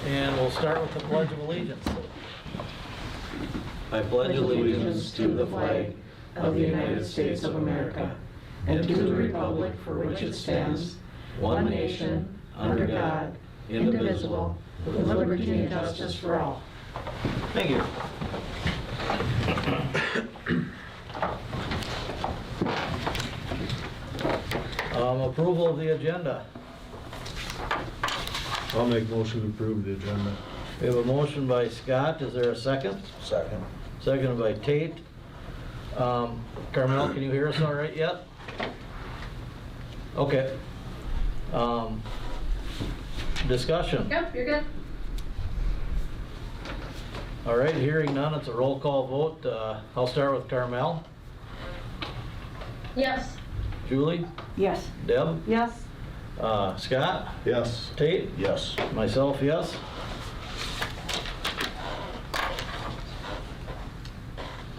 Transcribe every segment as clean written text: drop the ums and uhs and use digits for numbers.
And we'll start with the Pledge of Allegiance. I pledge allegiance to the flag of the United States of America and to the republic for which it stands, one nation, under God, indivisible, with liberty and justice for all. Thank you. Approval of the agenda. I'll make motion to approve the agenda. We have a motion by Scott. Is there a second? Second. Seconded by Tate. Carmel, can you hear us all right yet? Okay. Discussion. Yep, you're good. All right, hearing none, it's a roll call vote. I'll start with Carmel. Yes. Julie? Yes. Deb? Yes. Scott? Yes. Tate? Yes. Myself, yes.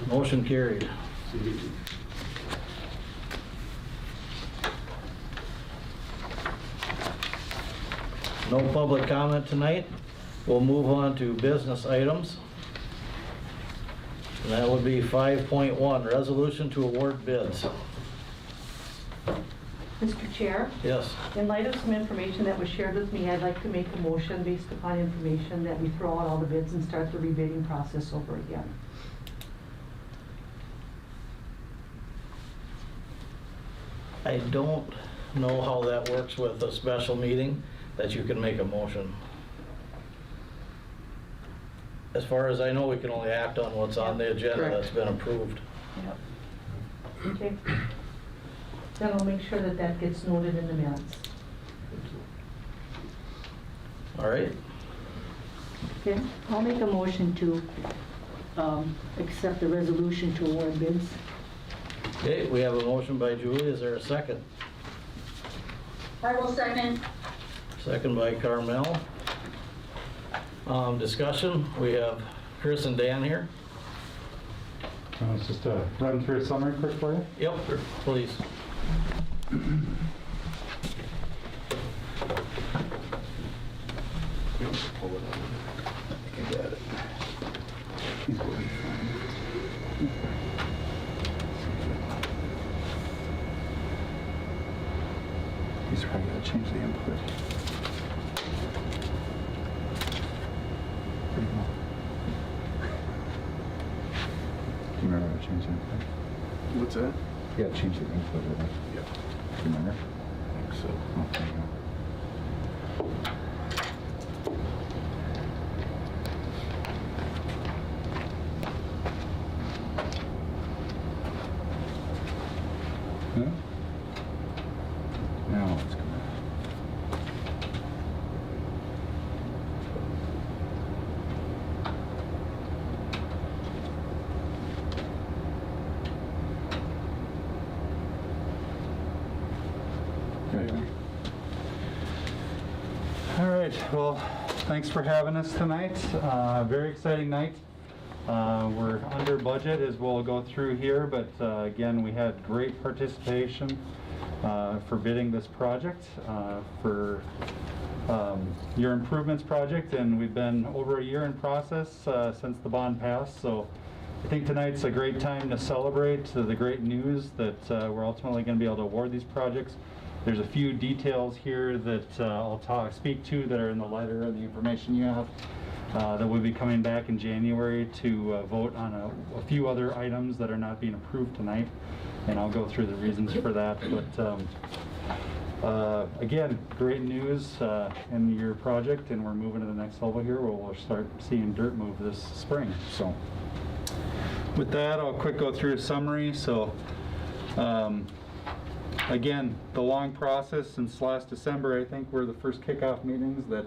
Motion carried. No public comment tonight. We'll move on to business items. And that would be 5.1, resolution to award bids. Mr. Chair, Yes. in light of some information that was shared with me, I'd like to make a motion based upon information that we throw out all the bids and start the rebidding process over again. I don't know how that works with a special meeting, that you can make a motion. As far as I know, we can only act on what's on the agenda Correct. that's been approved. Yep. Okay. Then I'll make sure that that gets noted in the minutes. All right? Okay, I'll make a motion to accept the resolution to award bids. Okay, we have a motion by Julie. Is there a second? I will second. Second by Carmel. Discussion. We have Chris and Dan here. It's just a run through a summary quick for you. Yep, please. He's probably going to change the input. Pretty well. Do you remember how to change the input? What's that? Yeah, change the input. Yeah. Do you remember? I think so. Oh, there you go. Yeah? Now it's coming. All right, well, thanks for having us tonight. Very exciting night. We're under budget as we'll go through here, but again, we had great participation for bidding this project for your improvements project, and we've been over a year in process since the bond passed, so I think tonight's a great time to celebrate the great news that we're ultimately going to be able to award these projects. There's a few details here that I'll speak to that are in the letter and the information you have that will be coming back in January to vote on a few other items that are not being approved tonight, and I'll go through the reasons for that. But again, great news in your project, and we're moving to the next level here where we'll start seeing dirt move this spring. So with that, I'll quick go through a summary. So again, the long process since last December, I think, were the first kickoff meetings that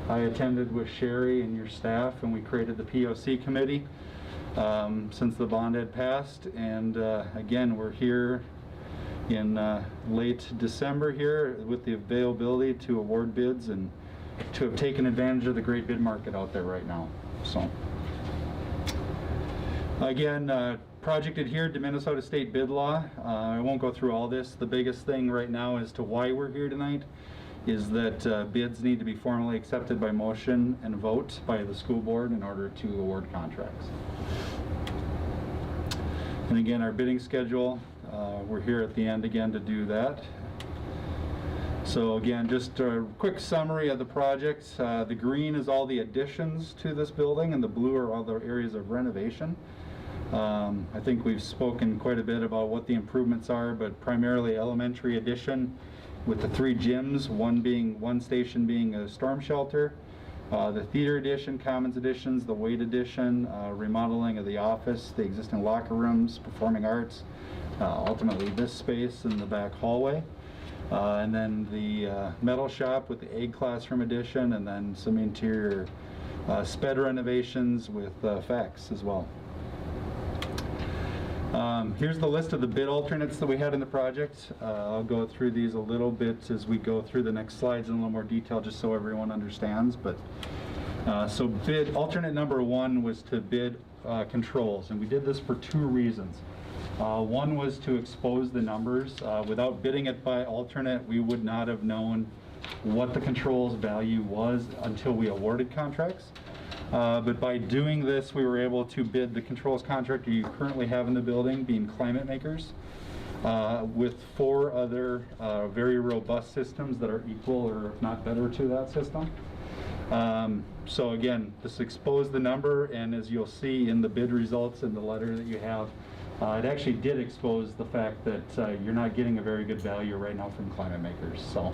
I attended with Sherry and your staff, and we created the POC committee since the bond had passed. And again, we're here in late December here with the availability to award bids and to have taken advantage of the great bid market out there right now. So again, project adhered to Minnesota State bid law. I won't go through all this. The biggest thing right now as to why we're here tonight is that bids need to be formally accepted by motion and vote by the school board in order to award contracts. And again, our bidding schedule, we're here at the end again to do that. So again, just a quick summary of the project. The green is all the additions to this building, and the blue are all the areas of renovation. I think we've spoken quite a bit about what the improvements are, but primarily elementary addition with the 3 gyms, one station being a storm shelter, the theater addition, commons additions, the weight addition, remodeling of the office, the existing locker rooms, performing arts, ultimately this space in the back hallway. And then the metal shop with the egg classroom addition, and then some interior sped renovations with FACS as well. Here's the list of the bid alternates that we had in the project. I'll go through these a little bit as we go through the next slides in a little more detail, just so everyone understands. But so bid alternate number 1 was to bid controls, and we did this for 2 reasons. One was to expose the numbers. Without bidding it by alternate, we would not have known what the controls value was until we awarded contracts. But by doing this, we were able to bid the controls contractor you currently have in the building, being Climate Makers, with 4 other very robust systems that are equal or if not better to that system. So again, this exposed the number, and as you'll see in the bid results in the letter that you have, it actually did expose the fact that you're not getting a very good value right now from Climate Makers. So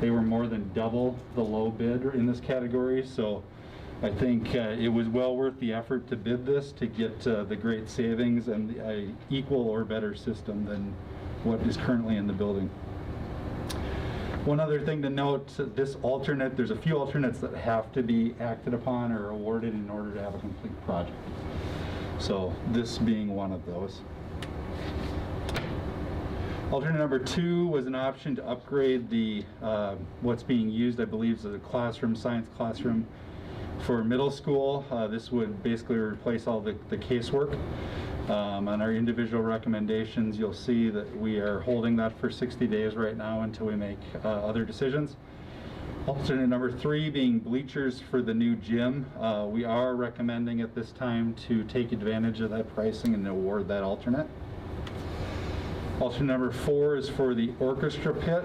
they were more than double the low bid in this category. So I think it was well worth the effort to bid this to get the great savings and an equal or better system than what is currently in the building. One other thing to note, this alternate, there's a few alternates that have to be acted upon or awarded in order to have a complete project. So this being one of those. Alternate number 2 was an option to upgrade the what's being used, I believe, as a classroom, science classroom for middle school. This would basically replace all the casework. On our individual recommendations, you'll see that we are holding that for 60 days right now until we make other decisions. Alternate number 3 being bleachers for the new gym. We are recommending at this time to take advantage of that pricing and award that alternate. Alternate number 4 is for the orchestra pit.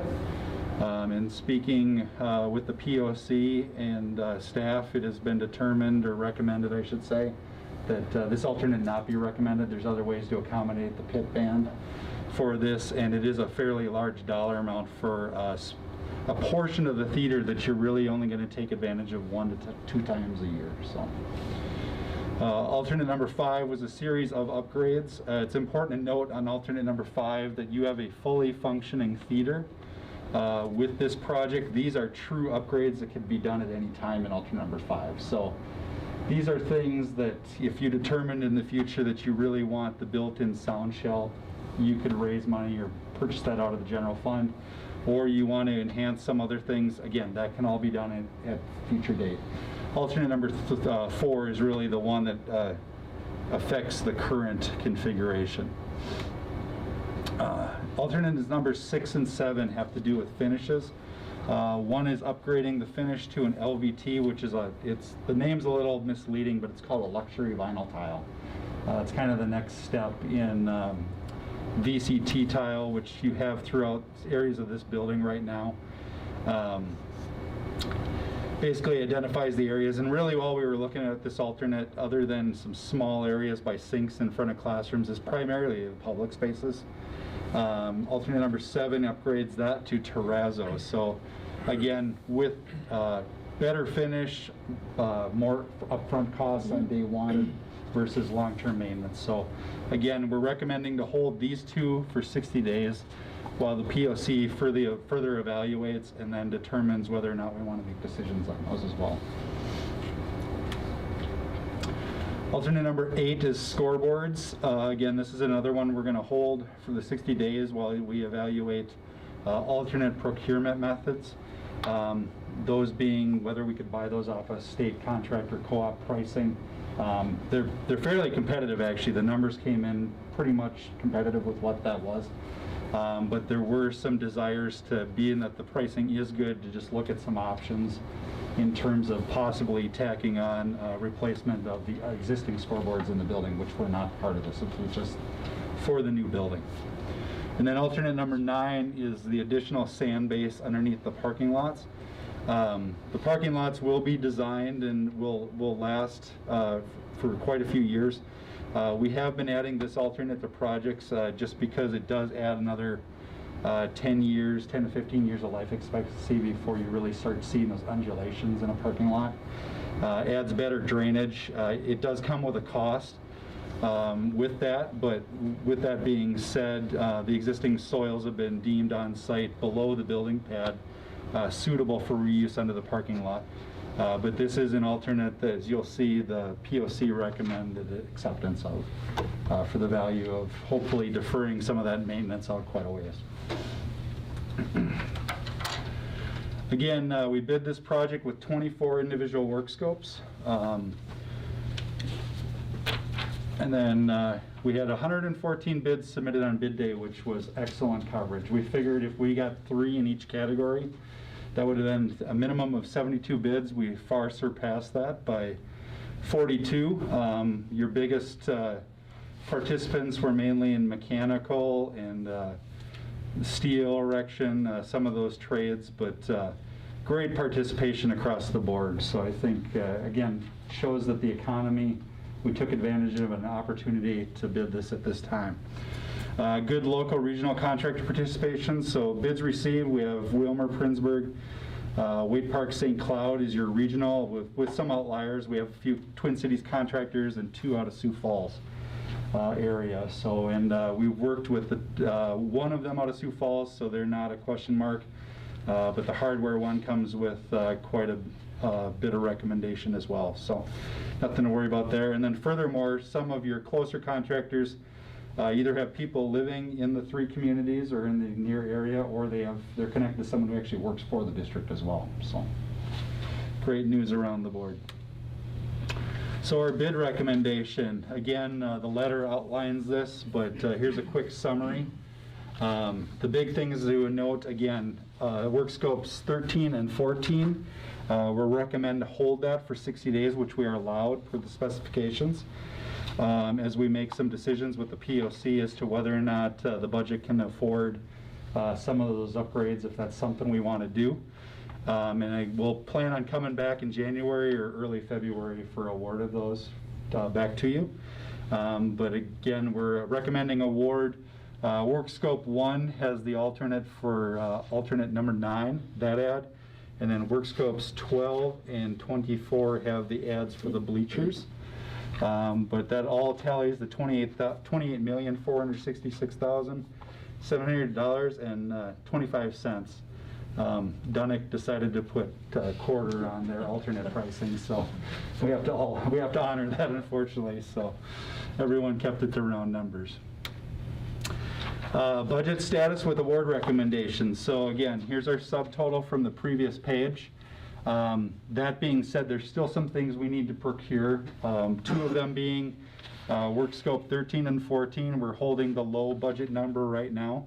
And speaking with the POC and staff, it has been determined, or recommended I should say, that this alternate not be recommended. There's other ways to accommodate the pit band for this, and it is a fairly large dollar amount for a portion of the theater that you're really only going to take advantage of 1 to 2 times a year. So, alternate number 5 was a series of upgrades. It's important to note on alternate number 5 that you have a fully functioning theater. With this project, these are true upgrades that can be done at any time in alternate number 5. So these are things that if you determined in the future that you really want the built-in sound shell, you could raise money or purchase that out of the general fund, or you want to enhance some other things, again, that can all be done at future date. Alternate number 4 is really the one that affects the current configuration. Alternatives number 6 and 7 have to do with finishes. One is upgrading the finish to an LVT, which is the name's a little misleading, but it's called a luxury vinyl tile. It's kind of the next step in VCT tile, which you have throughout areas of this building right now. Basically identifies the areas, and really while we were looking at this alternate, other than some small areas by sinks in front of classrooms, is primarily the public spaces. Alternate number 7 upgrades that to terrazzo. So again, with better finish, more upfront costs on day 1 versus long-term maintenance. So again, we're recommending to hold these 2 for 60 days while the POC further evaluates and then determines whether or not we want to make decisions on those as well. Alternate number 8 is scoreboards. Again, this is another one we're going to hold for the 60 days while we evaluate alternate procurement methods. Those being whether we could buy those off a state contract or co-op pricing. They're fairly competitive actually. The numbers came in pretty much competitive with what that was. But there were some desires to, being that the pricing is good, to just look at some options in terms of possibly tacking on replacement of the existing scoreboards in the building, which were not part of this. It was just for the new building. And then alternate number 9 is the additional sand base underneath the parking lots. The parking lots will be designed and will last for quite a few years. We have been adding this alternate to projects just because it does add another 10 to 15 years of life expectancy before you really start seeing those undulations in a parking lot. Adds better drainage. It does come with a cost with that, but with that being said, the existing soils have been deemed on site below the building pad suitable for reuse under the parking lot. But this is an alternate that, as you'll see, the POC recommended acceptance of for the value of hopefully deferring some of that maintenance out quite a ways. Again, we bid this project with 24 individual work scopes. And then we had 114 bids submitted on bid day, which was excellent coverage. We figured if we got 3 in each category, that would have been a minimum of 72 bids. We far surpassed that by 42. Your biggest participants were mainly in mechanical and steel erection, some of those trades, but great participation across the board. So I think, again, shows that the economy, we took advantage of an opportunity to bid this at this time. Good local regional contractor participation. So bids received, we have Wilmer, Prindsburg, Wade Park, St. Cloud is your regional, with some outliers. We have a few Twin Cities contractors and 2 out of Sioux Falls area. So, and we worked with one of them out of Sioux Falls, so they're not a question mark. But the hardware one comes with quite a bit of recommendation as well. So nothing to worry about there. And then furthermore, some of your closer contractors either have people living in the 3 communities or in the near area, or they're connected to someone who actually works for the district as well. So great news around the board. So our bid recommendation, again, the letter outlines this, but here's a quick summary. The big things to note, again, work scopes 13 and 14. We'll recommend to hold that for 60 days, which we are allowed per the specifications, as we make some decisions with the POC as to whether or not the budget can afford some of those upgrades, if that's something we want to do. And I will plan on coming back in January or early February for award of those back to you. But again, we're recommending award. Work scope 1 has the alternate for alternate number 9, that ad. And then work scopes 12 and 24 have the ads for the bleachers. But that all tallies the $28,466,700.25. Dunick decided to put a quarter on their alternate pricing, so we have to honor that, unfortunately. So everyone kept it to round numbers. Budget status with award recommendations. So again, here's our subtotal from the previous page. That being said, there's still some things we need to procure. 2 of them being work scope 13 and 14. We're holding the low budget number right now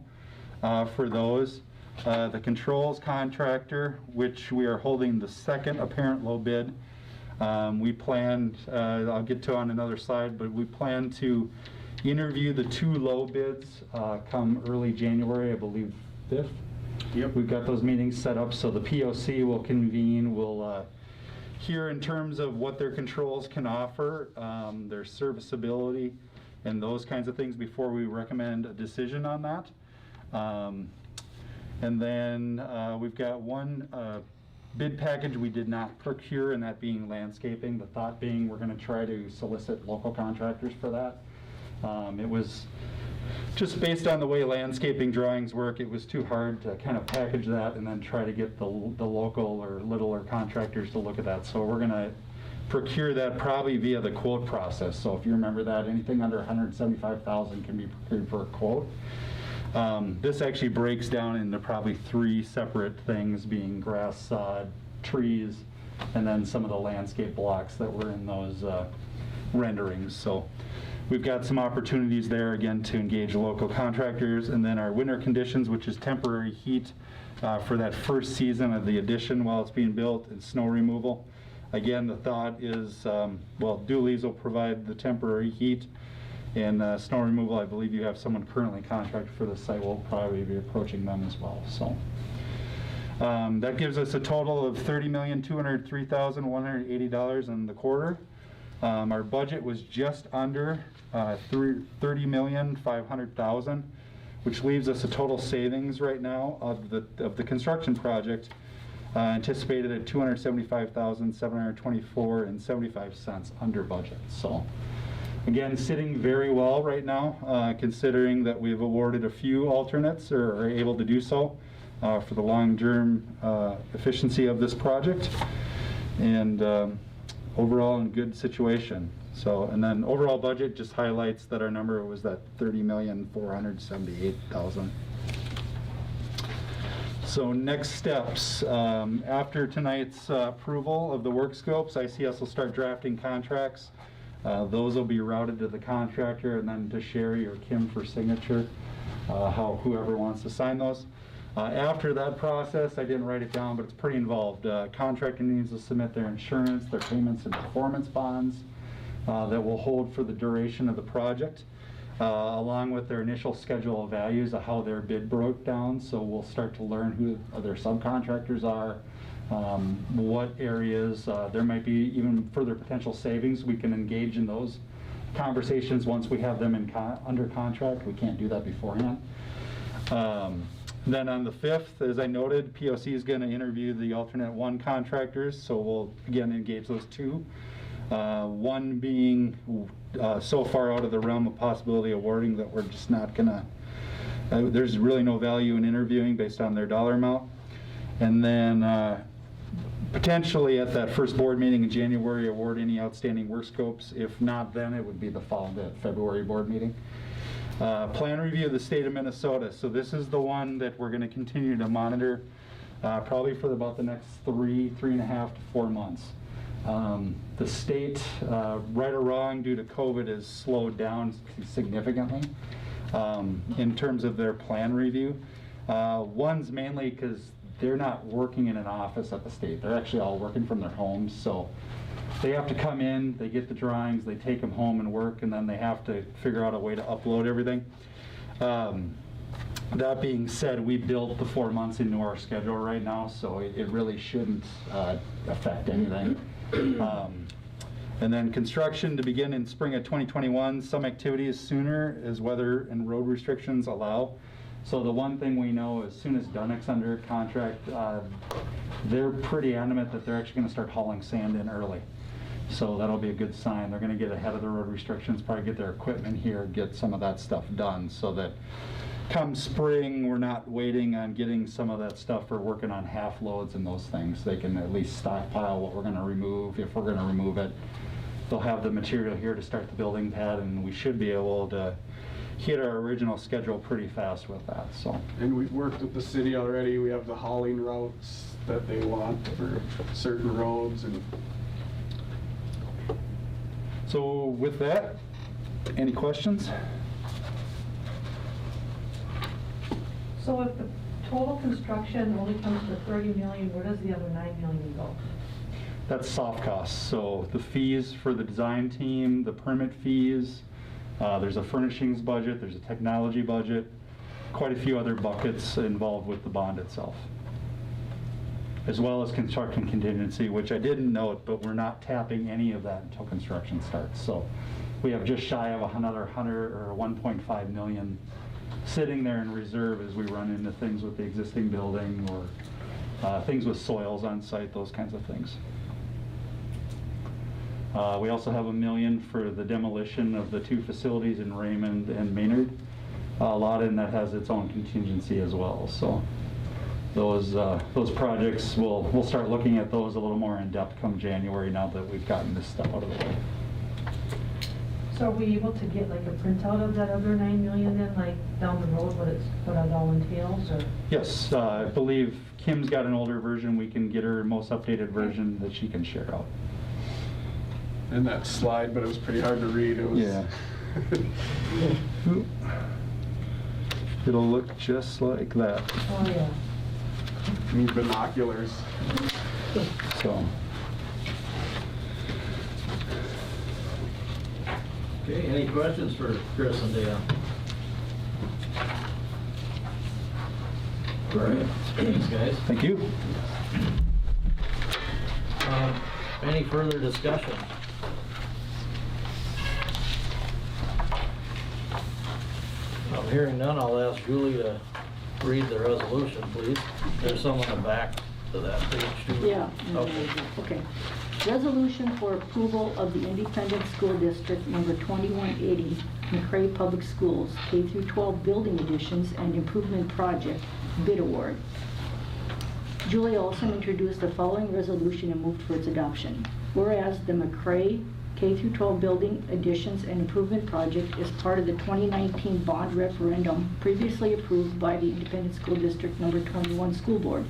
for those. The controls contractor, which we are holding the second apparent low bid. We plan, I'll get to on another slide, but we plan to interview the 2 low bids come early January, I believe 5th. Yep. We've got those meetings set up, so the POC will convene. We'll hear in terms of what their controls can offer, their serviceability, and those kinds of things before we recommend a decision on that. And then we've got one bid package we did not procure, and that being landscaping. The thought being we're going to try to solicit local contractors for that. It was just based on the way landscaping drawings work, it was too hard to kind of package that and then try to get the local or littler contractors to look at that. So we're going to procure that probably via the quote process. So if you remember that, anything under $175,000 can be procured for a quote. This actually breaks down into probably 3 separate things, being grass, sod, trees, and then some of the landscape blocks that were in those renderings. So we've got some opportunities there again to engage local contractors, and then our winter conditions, which is temporary heat for that first season of the addition while it's being built, and snow removal. Again, the thought is, well, Dooley's will provide the temporary heat, and snow removal, I believe you have someone currently contracted for the site. We'll probably be approaching them as well. So that gives us a total of $30,203,180 in the quarter. Our budget was just under $30,500,000, which leaves us a total savings right now of the construction project anticipated at $275,724.75 under budget. So again, sitting very well right now, considering that we've awarded a few alternates or are able to do so for the long-term efficiency of this project, and overall in good situation. So, and then overall budget just highlights that our number was that $30,478,000. So next steps, after tonight's approval of the work scopes, ICS will start drafting contracts. Those will be routed to the contractor and then to Sherry or Kim for signature, whoever wants to sign those. After that process, I didn't write it down, but it's pretty involved. Contractor needs to submit their insurance, their payments and performance bonds that will hold for the duration of the project, along with their initial schedule of values of how their bid broke down. So we'll start to learn who their subcontractors are, what areas there might be even further potential savings. We can engage in those conversations once we have them under contract. We can't do that beforehand. Then on the 5th, as I noted, POC is going to interview the alternate 1 contractors, so we'll again engage those 2. One being so far out of the realm of possibility awarding that we're just not going to, there's really no value in interviewing based on their dollar amount. And then potentially at that first board meeting in January, award any outstanding work scopes. If not, then it would be the February board meeting. Plan review of the state of Minnesota. So this is the one that we're going to continue to monitor probably for about the next 3.5 to 4 months. The state, right or wrong, due to COVID, has slowed down significantly in terms of their plan review. One's mainly because they're not working in an office at the state. They're actually all working from their homes. So they have to come in, they get the drawings, they take them home and work, and then they have to figure out a way to upload everything. That being said, we built the 4 months into our schedule right now, so it really shouldn't affect anything. And then construction to begin in spring of 2021, some activities sooner as weather and road restrictions allow. So the one thing we know, as soon as Dunnick's under contract, they're pretty adamant that they're actually going to start hauling sand in early. So that'll be a good sign. They're going to get ahead of the road restrictions, probably get their equipment here, get some of that stuff done, so that come spring, we're not waiting on getting some of that stuff or working on half loads and those things. They can at least stockpile what we're going to remove, if we're going to remove it. They'll have the material here to start the building pad, and we should be able to hit our original schedule pretty fast with that. So. And we've worked with the city already. We have the hauling routes that they want for certain roads. And so with that, any questions? So if the total construction only comes to 30 million, where does the other 9 million go? That's soft costs. So the fees for the design team, the permit fees, there's a furnishings budget, there's a technology budget, quite a few other buckets involved with the bond itself, as well as construction contingency, which I didn't note, but we're not tapping any of that until construction starts. So we have just shy of another 1.5 million sitting there in reserve as we run into things with the existing building or things with soils on site, those kinds of things. We also have $1 million for the demolition of the 2 facilities in Raymond and Maynard. A lot in that has its own contingency as well. So those projects, we'll start looking at those a little more in depth come January, now that we've gotten this stuff out of the way. So are we able to get like a printout of that other 9 million then, like down the road, what it all entails, or? Yes, I believe Kim's got an older version. We can get her most updated version that she can share out. that slide, but it was pretty hard to read. It was, Yeah. It'll look just like that, Oh, yeah. Need binoculars. so. Okay, any questions for Chris and Dan? All right, thanks, guys. Thank you. Any further discussion? I'm hearing none, I'll ask Julie to read the resolution, please. There's some on the back to that page too. Yeah. Okay. Okay. Resolution for approval of the Independent School District number 2180, Mcrae Public Schools, K through 12 building additions and improvement project bid award. Julie Olson introduced the following resolution and moved for its adoption. Whereas the Mcrae K through 12 building additions and improvement project is part of the 2019 bond referendum previously approved by the Independent School District number 21 School Board.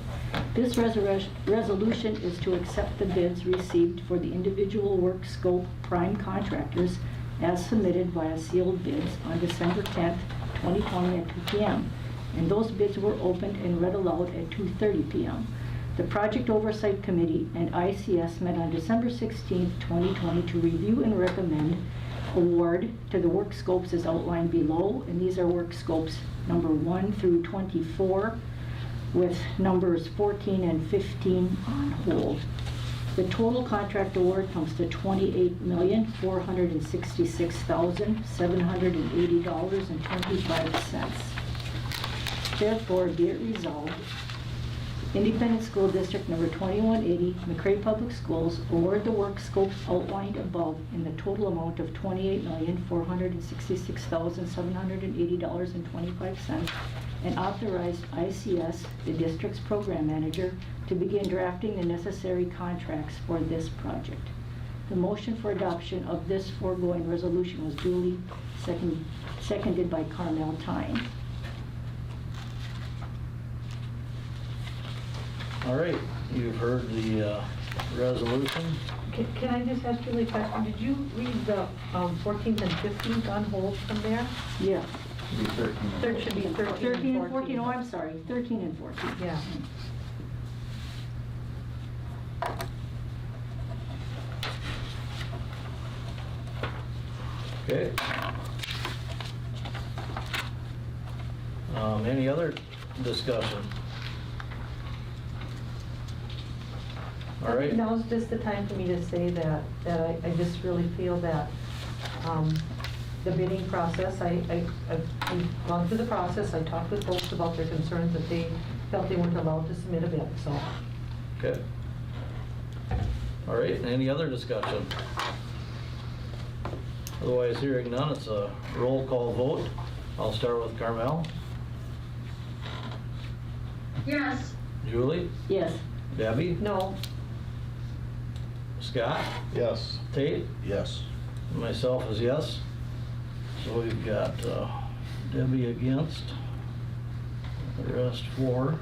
This resolution is to accept the bids received for the individual work scope prime contractors as submitted via sealed bids on December 10th, 2020 at 2 p.m. And those bids were opened and read aloud at 2:30 p.m. The Project Oversight Committee and ICS met on December 16, 2020 to review and recommend award to the work scopes as outlined below, and these are work scopes number 1 through 24 with numbers 14 and 15 on hold. The total contract award comes to $28,466,780.25. Therefore, be it resolved, Independent School District number 2180, Mcrae Public Schools, award the work scopes outlined above in the total amount of $28,466,780.25 and authorized ICS, the district's program manager, to begin drafting the necessary contracts for this project. The motion for adoption of this foregoing resolution was duly seconded by Carmel Tyne. All right, you've heard the resolution. Can I just ask Julie a question? Did you read the 14th and 15th on hold from there? Yeah. There should be 13 and 14, oh, I'm sorry, 13 and 14. Yeah. Okay. Any other discussion? All right. Now's just the time for me to say that I just really feel that the bidding process, I've gone through the process, I talked with folks about their concerns that they felt they weren't allowed to submit a bid, so. Okay. All right, any other discussion? Otherwise, hearing none, it's a roll call vote. I'll start with Carmel. Yes. Julie? Yes. Debbie? No, Scott? Yes. Tate? Yes. Myself is yes. So we've got Debbie against, the rest for.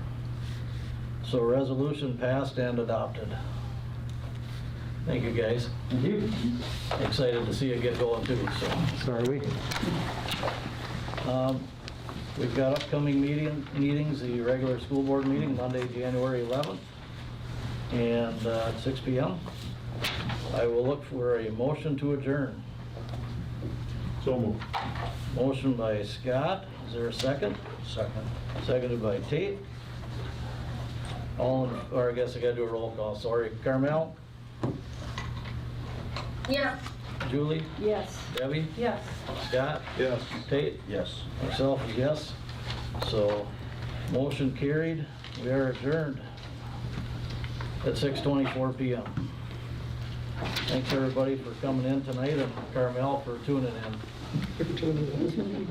So resolution passed and adopted. Thank you, guys. Thank you. Excited to see it get going too, so. So are we. We've got upcoming meetings, the regular school board meeting, Monday, January 11th, and at 6 p.m. I will look for a motion to adjourn. So moved. Motion by Scott, is there a second? Second. Seconded by Tate. Or I guess I gotta do a roll call, sorry. Carmel? Yes. Julie? Yes. Debbie? yes. Scott? Yes. Tate? Yes. Myself is yes. So, motion carried. We are adjourned at 6:24 p.m. Thanks everybody for coming in tonight, and Carmel for tuning in.